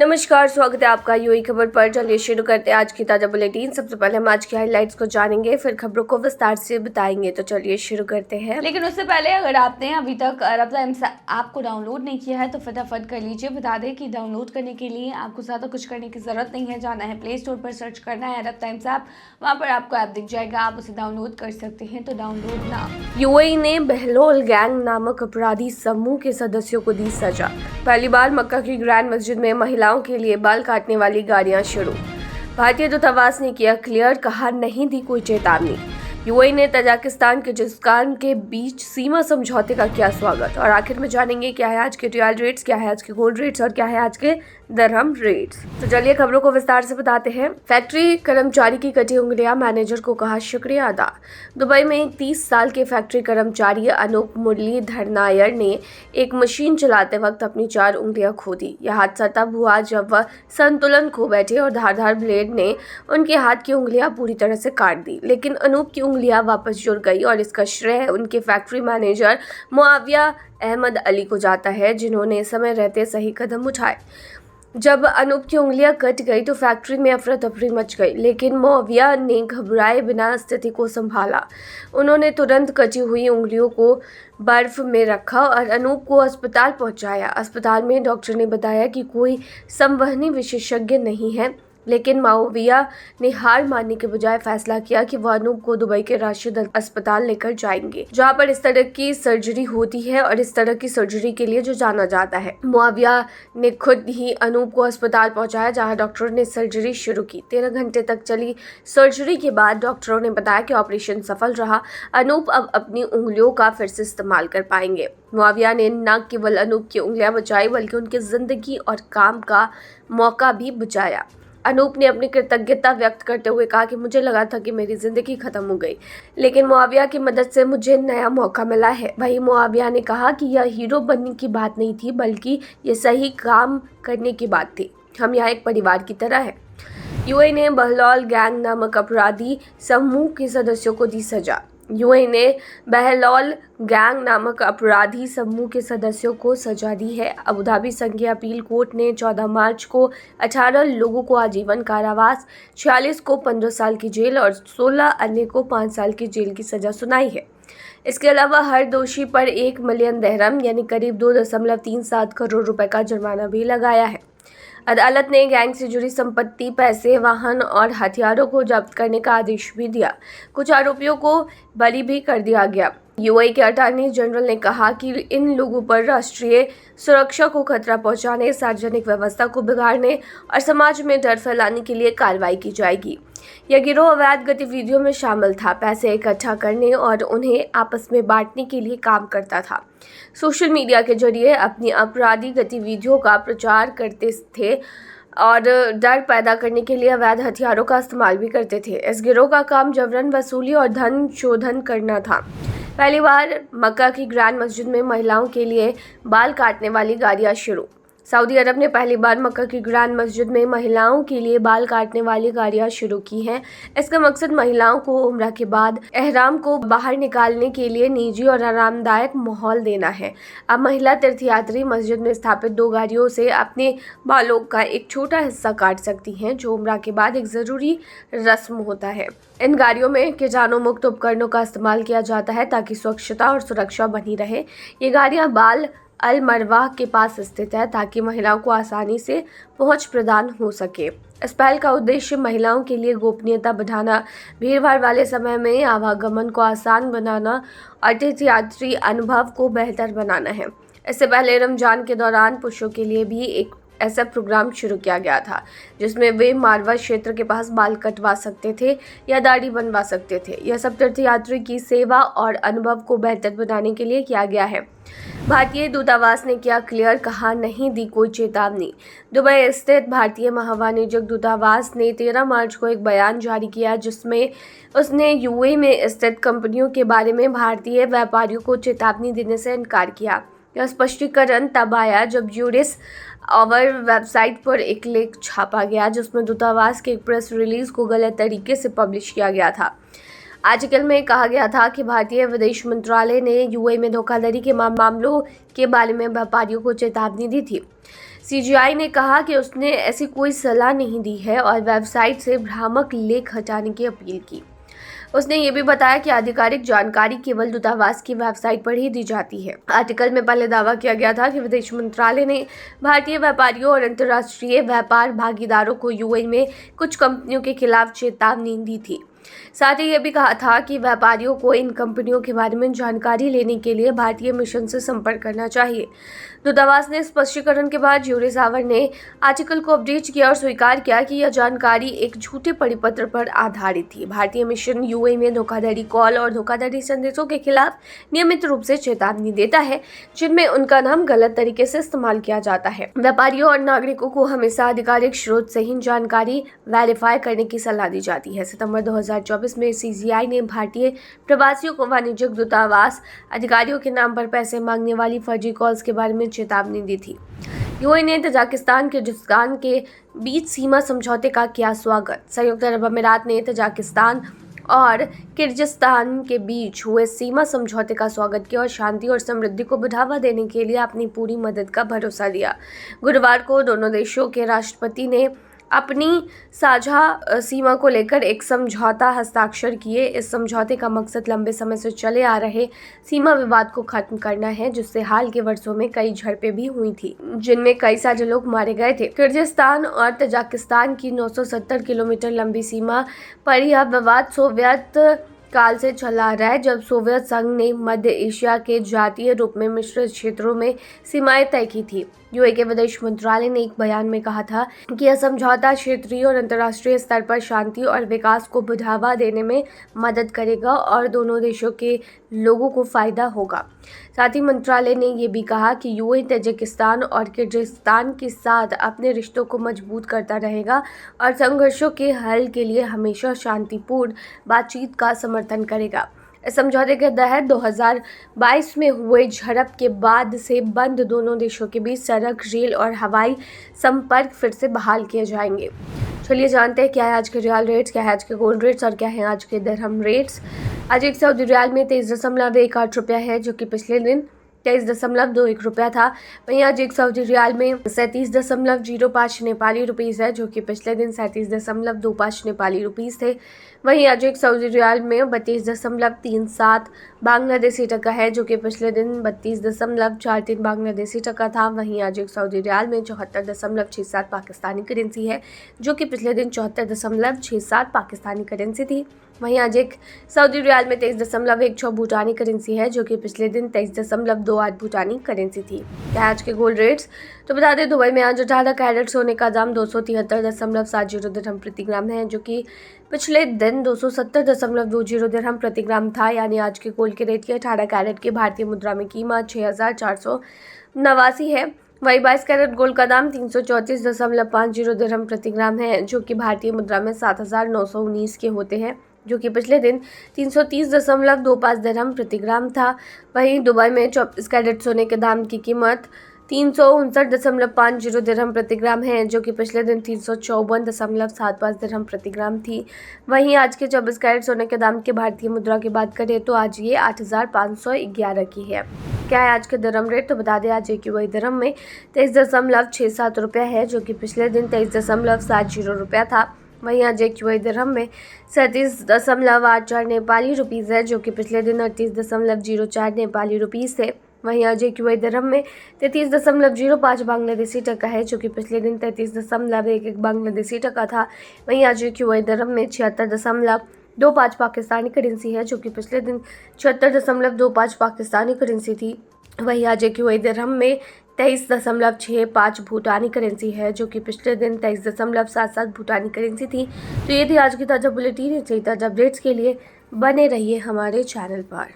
नमस्कार, स्वागत है आपका यूएई खबर पर। चलिए शुरू करते हैं आज की ताज़ा बुलेटिन। सबसे पहले हम आज की हाइलाइट्स को जानेंगे, फिर खबरों को विस्तार से बताएंगे। तो चलिए शुरू करते हैं। लेकिन उससे पहले अगर आपने अभी तक अरब टाइम्स ऐप को डाउनलोड नहीं किया है तो फटाफट कर लीजिए। बता दें कि डाउनलोड करने के लिए आपको ज़्यादा कुछ करने की ज़रूरत नहीं है। जाना है प्ले स्टोर पर, सर्च करना है अरब टाइम्स ऐप, वहाँ पर आपको ऐप दिख जाएगा, आप उसे डाउनलोड कर सकते हैं। तो डाउनलोड ना। यूएई ने बहलोल गैंग नामक अपराधी समूह के सदस्यों को दी सजा। पहली बार मक्का की ग्रैंड मस्जिद में महिलाओं के लिए बाल काटने वाली गाड़ियां शुरू। भारतीय दूतावास ने किया क्लियर, कहा नहीं दी कोई चेतावनी। यूएई ने तजाकिस्तान के किर्गिस्तान के बीच सीमा समझौते का किया स्वागत। और आखिर में जानेंगे क्या है आज के रियल रेट्स, क्या है आज के गोल्ड रेट्स और क्या है आज के दरहम रेट्स। तो चलिए खबरों को विस्तार से बताते हैं। फैक्ट्री कर्मचारी की कटी उंगलियां, मैनेजर को कहा शुक्रिया अदा। दुबई में 30 साल के फैक्ट्री कर्मचारी अनूप मुरलीधर नायर ने एक मशीन चलाते वक्त अपनी 4 उंगलियां खो दी। यह हादसा तब हुआ जब वह संतुलन खो बैठे और धारदार ब्लेड ने उनके हाथ की उंगलियां पूरी तरह से काट दी। लेकिन अनूप की उंगलियां वापस जुड़ गई और इसका श्रेय उनके फैक्ट्री मैनेजर मुआविया अहमद अली को जाता है, जिन्होंने समय रहते सही कदम उठाए। जब अनूप की उंगलियां कट गई तो फैक्ट्री में अफरा तफरी मच गई, लेकिन मुआविया ने घबराए बिना स्थिति को संभाला। उन्होंने तुरंत कटी हुई उंगलियों को बर्फ में रखा और अनूप को अस्पताल पहुंचाया। अस्पताल में डॉक्टर ने बताया कि कोई संवहनी विशेषज्ञ नहीं है, लेकिन मुआविया ने हार मानने के बजाय फैसला किया कि वह अनूप को दुबई के राशिद अस्पताल लेकर जाएंगे, जहां पर इस तरह की सर्जरी होती है और इस तरह की सर्जरी के लिए जो जाना जाता है। मुआविया ने खुद ही अनूप को अस्पताल पहुंचाया, जहां डॉक्टरों ने सर्जरी शुरू की। 13 घंटे तक चली सर्जरी के बाद डॉक्टरों ने बताया कि ऑपरेशन सफल रहा। अनूप अब अपनी उंगलियों का फिर से इस्तेमाल कर पाएंगे। मुआविया ने न केवल अनूप की उंगलियां बचाई, बल्कि उनकी जिंदगी और काम का मौका भी बचाया। अनूप ने अपनी कृतज्ञता व्यक्त करते हुए कहा कि मुझे लगा था कि मेरी जिंदगी खत्म हो गई, लेकिन मुआविया की मदद से मुझे नया मौका मिला है। वहीं मुआविया ने कहा कि यह हीरो बनने की बात नहीं थी, बल्कि ये सही काम करने की बात थी। हम यहाँ एक परिवार की तरह हैं। यूएई ने बहलोल गैंग नामक अपराधी समूह के सदस्यों को दी सजा। यूएई ने बहलोल गैंग नामक अपराधी समूह के सदस्यों को सजा दी है। अबुधाबी संघीय अपील कोर्ट ने 14 मार्च को 18 लोगों को आजीवन कारावास, 46 को 15 साल की जेल और 16 अन्य को 5 साल की जेल की सजा सुनाई है। इसके अलावा हर दोषी पर 1 मिलियन दरहम यानी करीब 2.37 करोड़ रुपए का जुर्माना भी लगाया है। अदालत ने गैंग से जुड़ी संपत्ति, पैसे, वाहन और हथियारों को जब्त करने का आदेश भी दिया। कुछ आरोपियों को बरी भी कर दिया गया। यूएई के अटॉर्नी जनरल ने कहा कि इन लोगों पर राष्ट्रीय सुरक्षा को खतरा पहुंचाने, सार्वजनिक व्यवस्था को बिगाड़ने और समाज में डर फैलाने के लिए कार्रवाई की जाएगी। यह गिरोह अवैध गतिविधियों में शामिल था, पैसे इकट्ठा करने और उन्हें आपस में बांटने के लिए काम करता था। सोशल मीडिया के जरिए अपनी आपराधिक गतिविधियों का प्रचार करते थे और डर पैदा करने के लिए अवैध हथियारों का इस्तेमाल भी करते थे। इस गिरोह का काम जबरन वसूली और धन शोधन करना था। पहली बार मक्का की ग्रैंड मस्जिद में महिलाओं के लिए बाल काटने वाली गाड़ियां शुरू। सऊदी अरब ने पहली बार मक्का की ग्रैंड मस्जिद में महिलाओं के लिए बाल काटने वाली गाड़ियां शुरू की हैं। इसका मकसद महिलाओं को उम्रा के बाद एहराम को बाहर निकालने के लिए निजी और आरामदायक माहौल देना है। अब महिला तीर्थयात्री मस्जिद में स्थापित 2 गाड़ियों से अपने बालों का एक छोटा हिस्सा काट सकती हैं, जो उम्रा के बाद एक ज़रूरी रस्म होता है। इन गाड़ियों में कीटाणु मुक्त उपकरणों का इस्तेमाल किया जाता है ताकि स्वच्छता और सुरक्षा बनी रहे। ये गाड़ियाँ बाल अल मरवाह के पास स्थित है, ताकि महिलाओं को आसानी से पहुंच प्रदान हो सके। इस पहल का उद्देश्य महिलाओं के लिए गोपनीयता बढ़ाना, भीड़भाड़ वाले समय में आवागमन को आसान बनाना और तीर्थयात्री अनुभव को बेहतर बनाना है। इससे पहले रमजान के दौरान पुरुषों के लिए भी एक ऐसा प्रोग्राम शुरू किया गया था, जिसमें वे मारवा क्षेत्र के पास बाल कटवा सकते थे या दाढ़ी बनवा सकते थे। यह सब तीर्थयात्री की सेवा और अनुभव को बेहतर बनाने के लिए किया गया है। भारतीय दूतावास ने किया क्लियर, कहा नहीं दी कोई चेतावनी। दुबई स्थित भारतीय महावाणिज्यिक दूतावास ने 13 मार्च को एक बयान जारी किया, जिसमें उसने यूएई में स्थित कंपनियों के बारे में भारतीय व्यापारियों को चेतावनी देने से इनकार किया। यह स्पष्टीकरण तब आया जब यूरिस और वेबसाइट पर एक लेख छापा गया, जिसमें दूतावास के एक प्रेस रिलीज को गलत तरीके से पब्लिश किया गया था। आर्टिकल में कहा गया था कि भारतीय विदेश मंत्रालय ने यूएई में धोखाधड़ी के मामलों के बारे में व्यापारियों को चेतावनी दी थी। सीजीआई ने कहा कि उसने ऐसी कोई सलाह नहीं दी है और वेबसाइट से भ्रामक लेख हटाने की अपील की। उसने ये भी बताया कि आधिकारिक जानकारी केवल दूतावास की वेबसाइट पर ही दी जाती है। आर्टिकल में पहले दावा किया गया था कि विदेश मंत्रालय ने भारतीय व्यापारियों और अंतर्राष्ट्रीय व्यापार भागीदारों को यूएई में कुछ कंपनियों के खिलाफ चेतावनी दी थी। साथ ही यह भी कहा था कि व्यापारियों को इन कंपनियों के बारे में जानकारी लेने के लिए भारतीय मिशन से संपर्क करना चाहिए। दूतावास ने स्पष्टीकरण के बाद ज्यूरी सावर ने आर्टिकल को अपडेट किया और स्वीकार किया कि यह जानकारी एक झूठे परिपत्र पर आधारित थी। भारतीय मिशन यूएई में धोखाधड़ी कॉल और धोखाधड़ी संदेशों के खिलाफ नियमित रूप से चेतावनी देता है, जिनमें उनका नाम गलत तरीके से इस्तेमाल किया जाता है। व्यापारियों और नागरिकों को हमेशा आधिकारिक स्रोत से ही जानकारी वेरीफाई करने की सलाह दी जाती है। सितंबर 2024 में सीजीआई ने भारतीय प्रवासियों को वाणिज्यिक दूतावास अधिकारियों के नाम पर पैसे मांगने वाली फर्जी कॉल्स के बारे में चेतावनी दी थी। यूएई ने तजाकिस्तान किर्गिस्तान के बीच सीमा समझौते का किया स्वागत। संयुक्त अरब अमीरात ने तजाकिस्तान और किर्गिस्तान के बीच हुए सीमा समझौते का स्वागत किया और शांति और समृद्धि को बढ़ावा देने के लिए अपनी पूरी मदद का भरोसा दिया। गुरुवार को दोनों देशों के राष्ट्रपति ने अपनी साझा सीमा को लेकर एक समझौता हस्ताक्षर किए। इस समझौते का मकसद लंबे समय से चले आ रहे सीमा विवाद को खत्म करना है, जिससे हाल के वर्षों में कई झड़पें भी हुई थी, जिनमें कई सारे लोग मारे गए थे। किर्गिस्तान और तजाकिस्तान की 970 किलोमीटर लंबी सीमा पर यह विवाद सोवियत काल से चला आ रहा है, जब सोवियत संघ ने मध्य एशिया के जातीय रूप में मिश्रित क्षेत्रों में सीमाएं तय की थी। यूएई के विदेश मंत्रालय ने एक बयान में कहा था कि यह समझौता क्षेत्रीय और अंतर्राष्ट्रीय स्तर पर शांति और विकास को बढ़ावा देने में मदद करेगा और दोनों देशों के लोगों को फायदा होगा। साथ ही मंत्रालय ने यह भी कहा कि यूएई तजाकिस्तान और किर्गिस्तान के साथ अपने रिश्तों को मजबूत करता रहेगा और संघर्षों के हल के लिए हमेशा शांतिपूर्ण बातचीत का समर्थन करेगा। इस समझौते के तहत 2022 में हुए झड़प के बाद से बंद दोनों देशों के बीच सड़क, रेल और हवाई संपर्क फिर से बहाल किए जाएंगे। चलिए जानते हैं क्या है आज के रियल रेट्स, क्या है आज के गोल्ड रेट्स और क्या है आज के दिरहम रेट्स। आज एक सऊदी रियाल में 23.18 रुपया है, जो कि पिछले दिन 23.21 रुपया था। वहीं आज एक सऊदी रियाल में 37.05 नेपाली रुपीज़ है, जो कि पिछले दिन 37.25 नेपाली रुपीज़ थे। वहीं आज एक सऊदी रियाल में 32.37 बांग्लादेशी टका है, जो कि पिछले दिन 32.43 बांग्लादेशी टका था। वहीं आज एक सऊदी रियाल में 74.67 पाकिस्तानी करेंसी है, जो कि पिछले दिन 74.67 पाकिस्तानी करेंसी थी। वहीं आज एक सऊदी रियाल में 23.16 भूटानी करेंसी है, जो कि पिछले दिन 23.28 भूटानी करेंसी थी। क्या आज के गोल्ड रेट्स, तो बता दें दुबई में आज 18 कैरेट सोने का दाम 273.70 दिरहम प्रति ग्राम है, जो कि पिछले दिन 270.20 दिरहम प्रति ग्राम था। यानी आज के गोल्ड के रेट की 18 कैरेट की भारतीय मुद्रा में कीमत 6,489 है। वही 22 कैरेट गोल्ड का दाम 334.50 दिरहम प्रति ग्राम है, जो कि भारतीय मुद्रा में 7,919 के होते हैं, जो कि पिछले दिन 330.25 दिरहम प्रति ग्राम था। वहीं दुबई में 24 कैरेट सोने के दाम की कीमत 359.50 दिरहम प्रति ग्राम है, जो कि पिछले दिन 354.75 दिरहम प्रति ग्राम थी। वहीं आज के 24 कैरेट सोने के दाम के भारतीय मुद्रा की बात करें तो आज ये 8,511 की है। क्या है आज के दिरहम रेट, तो बता दें आज एक यूएई दिरहम में 23.67 रुपया है, जो कि पिछले दिन 23.70 रुपया था। वहीं आज एक यूएई दिरहम में 37.84 नेपाली रुपीज़ है, जो कि पिछले दिन 38.04 नेपाली रुपीज़ थे। वहीं आज एक यूएई दिरहम में 33.05 बांग्लादेशी टका है, जो कि पिछले दिन 33.11 बांग्लादेशी टका था। वहीं आज एक यूएई दिरहम में 76.25 पाकिस्तानी करेंसी है, जो कि पिछले दिन 76.25 पाकिस्तानी करेंसी थी। वहीं आज एक यूएई दिरहम में 23.65 भूटानी करेंसी है, जो कि पिछले दिन 23.77 भूटानी करेंसी थी। तो ये थी आज की ताज़ा बुलेटिन। ताज़ा अपडेट्स के लिए बने रहिए हमारे चैनल पर।